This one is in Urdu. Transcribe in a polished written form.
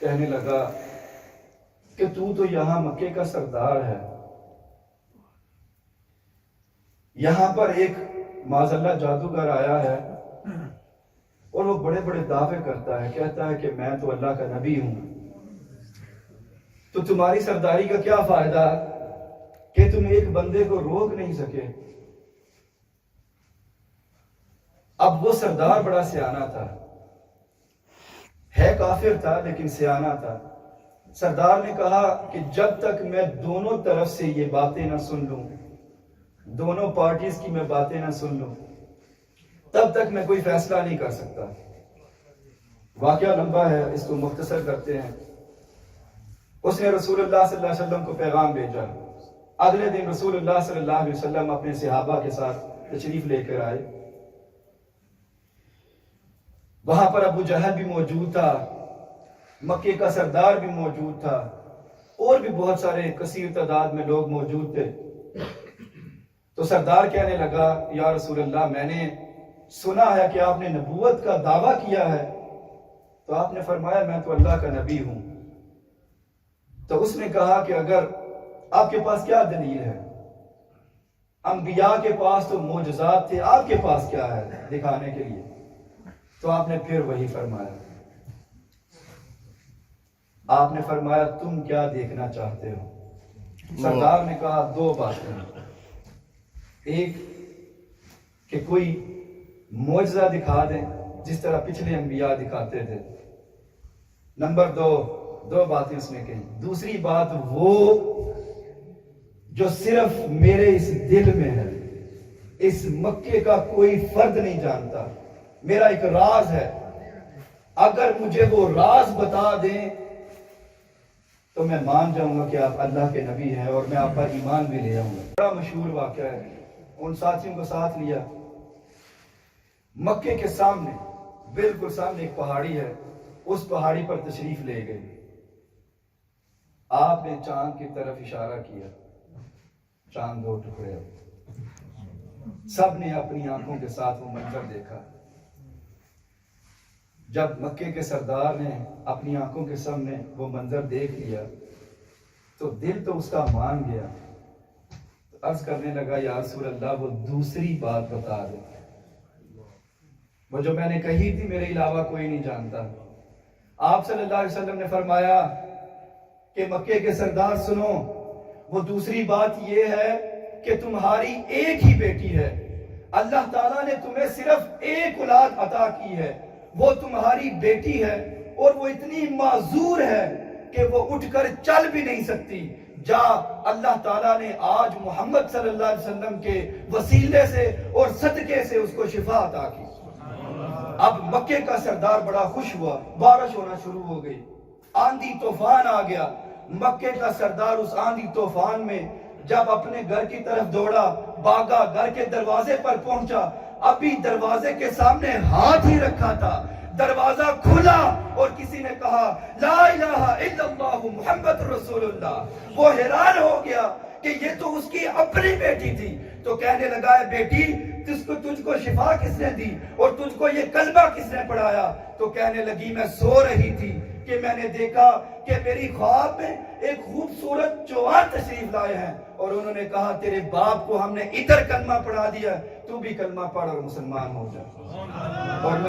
کہنے لگا کہ تو یہاں مکے کا سردار ہے، یہاں پر ایک معاذاللہ جادوگر آیا ہے اور وہ بڑے بڑے دعوے کرتا ہے، کہتا ہے کہ میں تو اللہ کا نبی ہوں، تو تمہاری سرداری کا کیا فائدہ کہ تم ایک بندے کو روک نہیں سکے۔ اب وہ سردار بڑا سیانہ تھا، ہے کافر تھا لیکن سیانہ تھا۔ سردار نے کہا کہ جب تک میں دونوں طرف سے یہ باتیں نہ سن لوں، دونوں پارٹیز کی میں باتیں نہ سن لوں، تب تک میں کوئی فیصلہ نہیں کر سکتا۔ واقعہ لمبا ہے، اس کو مختصر کرتے ہیں۔ اس نے رسول اللہ صلی اللہ علیہ وسلم کو پیغام بھیجا۔ اگلے دن رسول اللہ صلی اللہ علیہ وسلم اپنے صحابہ کے ساتھ تشریف لے کر آئے۔ وہاں پر ابو جہل بھی موجود تھا، مکے کا سردار بھی موجود تھا، اور بھی بہت سارے کثیر تعداد میں لوگ موجود تھے۔ تو سردار کہنے لگا، یا رسول اللہ، میں نے سنا ہے کہ آپ نے نبوت کا دعویٰ کیا ہے، تو آپ نے فرمایا میں تو اللہ کا نبی ہوں۔ تو اس نے کہا کہ اگر آپ کے پاس کیا دلیل ہے؟ انبیاء کے پاس تو معجزات تھے، آپ کے پاس کیا ہے دکھانے کے لیے؟ تو آپ نے پھر وہی فرمایا، آپ نے فرمایا تم کیا دیکھنا چاہتے ہو؟ سردار نے کہا دو باتیں، ایک کہ کوئی معجزہ دکھا دیں جس طرح پچھلے انبیاء دکھاتے تھے، نمبر دو باتیں اس نے کہی، دوسری بات وہ جو صرف میرے اس دل میں ہے، اس مکے کا کوئی فرد نہیں جانتا، میرا ایک راز ہے، اگر مجھے وہ راز بتا دیں تو میں مان جاؤں گا کہ آپ اللہ کے نبی ہیں اور میں آپ پر ایمان بھی لے آؤں گا۔ بڑا مشہور واقعہ ہے۔ ان ساتھیوں کو ساتھ لیا، مکے کے سامنے بالکل سامنے ایک پہاڑی ہے، اس پہاڑی پر تشریف لے گئے۔ آپ نے چاند کی طرف اشارہ کیا، چاند دو ٹکڑے ہوئے، سب نے اپنی آنکھوں کے ساتھ وہ منظر دیکھا۔ جب مکے کے سردار نے اپنی آنکھوں کے سامنے وہ منظر دیکھ لیا تو دل تو اس کا مان گیا، تو عرض کرنے لگا یا رسول اللہ وہ دوسری بات بتا دے، وہ جو میں نے کہی تھی میرے علاوہ کوئی نہیں جانتا۔ آپ صلی اللہ علیہ وسلم نے فرمایا کہ مکے کے سردار سنو، وہ دوسری بات یہ ہے کہ تمہاری ایک ہی بیٹی ہے، اللہ تعالیٰ نے تمہیں صرف ایک اولاد عطا کی ہے، وہ تمہاری بیٹی ہے، اور وہ اتنی معذور ہے کہ وہ اٹھ کر چل بھی نہیں سکتی، جا اللہ تعالیٰ نے آج محمد صلی اللہ علیہ وسلم کے وسیلے سے اور صدقے سے اس کو شفا عطا کی۔ اب مکے کا سردار بڑا خوش ہوا، بارش ہونا شروع ہو گئی، آندھی طوفان آ گیا۔ مکے کا سردار اس آندھی طوفان میں جب اپنے گھر کی طرف دوڑا، بھاگا، گھر کے دروازے پر پہنچا، ابھی دروازے کے سامنے ہاتھ ہی رکھا تھا، دروازہ کھلا اور کسی نے کہا لا الہ الا اللہ محمد رسول اللہ۔ وہ حیران ہو گیا کہ یہ تو اس کی اپنی بیٹی تھی، تو کہنے لگا ہے بیٹی تجھ کو شفا کس نے دی اور تجھ کو یہ کلمہ کس نے پڑھایا؟ تو کہنے لگی میں سو رہی تھی کہ میں نے دیکھا کہ میری خواب میں ایک خوبصورت جوان تشریف لائے ہیں، اور انہوں نے کہا تیرے باپ کو ہم نے ادھر کلمہ پڑھا دیا، تو بھی کلمہ پڑھ اور مسلمان ہو جا۔